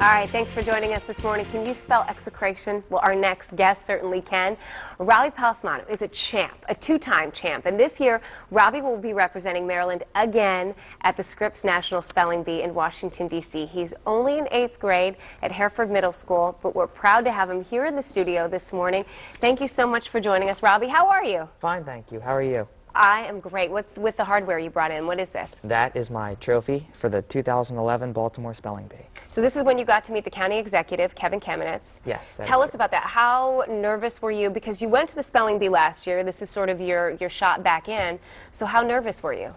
All right, thanks for joining us this morning. Can you spell execration? Well, our next guest certainly can. Robbie Palmisano is a champ, a two-time champ, and this year Robbie will be representing Maryland again at the Scripps National Spelling Bee in Washington, D.C. He's only in 8th grade at Hereford Middle School, but we're proud to have him here in the studio this morning. Thank you so much for joining us, Robbie. How are you? Fine, thank you. How are you? I am great. What's with the hardware you brought in? What is this? That is my trophy for the 2011 Baltimore Spelling Bee. So this is when you got to meet the county executive, Kevin Kamenetz. Yes. Tell us about that. How nervous were you? Because you went to the spelling bee last year. This is sort of your shot back in. So how nervous were you?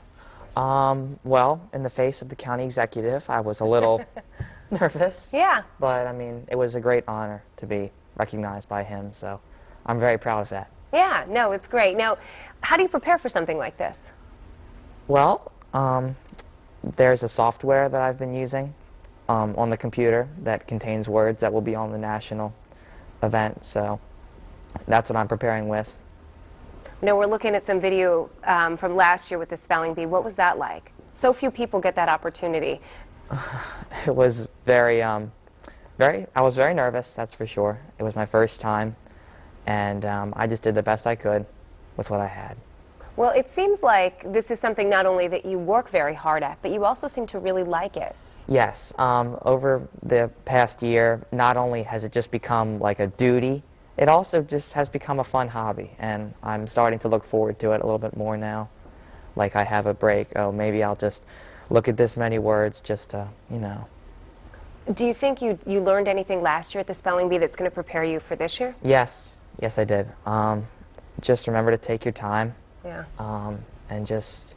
Well, in the face of the county executive, I was a little nervous. Yeah. But, I mean, it was a great honor to be recognized by him, so I'm very proud of that. Yeah, no, it's great. Now, how do you prepare for something like this? Well, there's a software that I've been using on the computer that contains words that will be on the national event, so that's what I'm preparing with. Now, we're looking at some video from last year with the spelling bee. What was that like? So few people get that opportunity. It was very, I was very nervous, that's for sure. It was my first time. And I just did the best I could with what I had. Well, it seems like this is something not only that you work very hard at, but you also seem to really like it. Yes. Over the past year, not only has it just become like a duty, it also just has become a fun hobby. And I'm starting to look forward to it a little bit more now. Like I have a break. Oh, maybe I'll just look at this many words just to, you know. Do you think you learned anything last year at the spelling bee that's going to prepare you for this year? Yes. Yes, I did. Just remember to take your time. Yeah. And just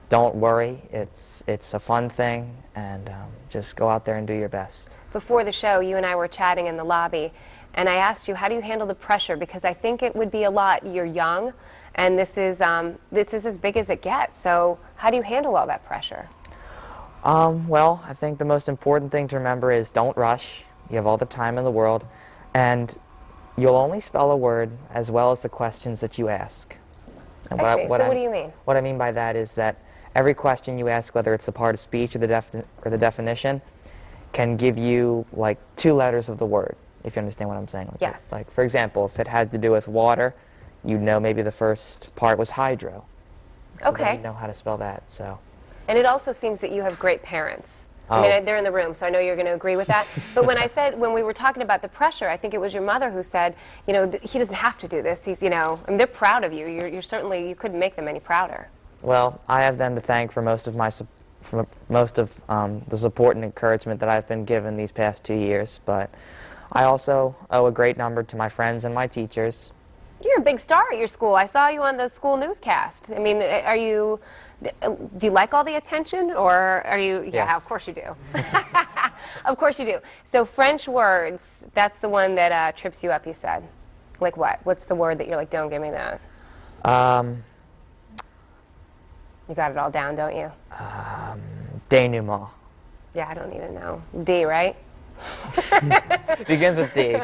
don't worry. It's a fun thing, and just go out there and do your best. Before the show, you and I were chatting in the lobby, and I asked you, how do you handle the pressure? Because I think it would be a lot. You're young, and this is as big as it gets. So how do you handle all that pressure? Well, I think the most important thing to remember is don't rush. You have all the time in the world, and you'll only spell a word as well as the questions that you ask. And I see. So what do you mean? What I mean by that is that every question you ask, whether it's a part of speech or the definition, can give you like 2 letters of the word, if you understand what I'm saying. Yes. Like, for example, if it had to do with water, you'd know maybe the first part was hydro. So okay. then you'd know how to spell that. So. And it also seems that you have great parents. I mean, they're in the room, so I know you're going to agree with that. But when we were talking about the pressure, I think it was your mother who said, you know, he doesn't have to do this. He's, you know, I mean, they're proud of you. You're certainly, you couldn't make them any prouder. Well, I have them to thank for most of the support and encouragement that I've been given these past 2 years. But I also owe a great number to my friends and my teachers. You're a big star at your school. I saw you on the school newscast. I mean, do you like all the attention, or are you? Yeah, yes. Of course you do. Of course you do. So French words, that's the one that trips you up, you said. Like what? What's the word that you're like, don't give me that? You got it all down, don't you? Denouement. Yeah, I don't even know. D, right? Begins with D.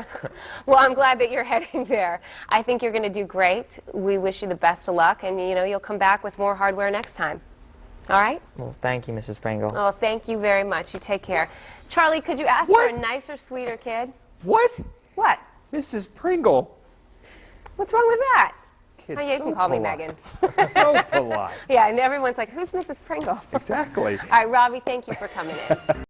Well, I'm glad that you're heading there. I think you're going to do great. We wish you the best of luck, and you know you'll come back with more hardware next time. All right? Well, thank you, Mrs. Pringle. Oh, thank you very much. You take care. Charlie, could you ask for a nicer, sweeter kid? What? What? Mrs. Pringle. What's wrong with that? Kid's Oh, yeah, you can call me Megan. So polite. Yeah, and everyone's like, who's Mrs. Pringle? Exactly. All right, Robbie, thank you for coming in.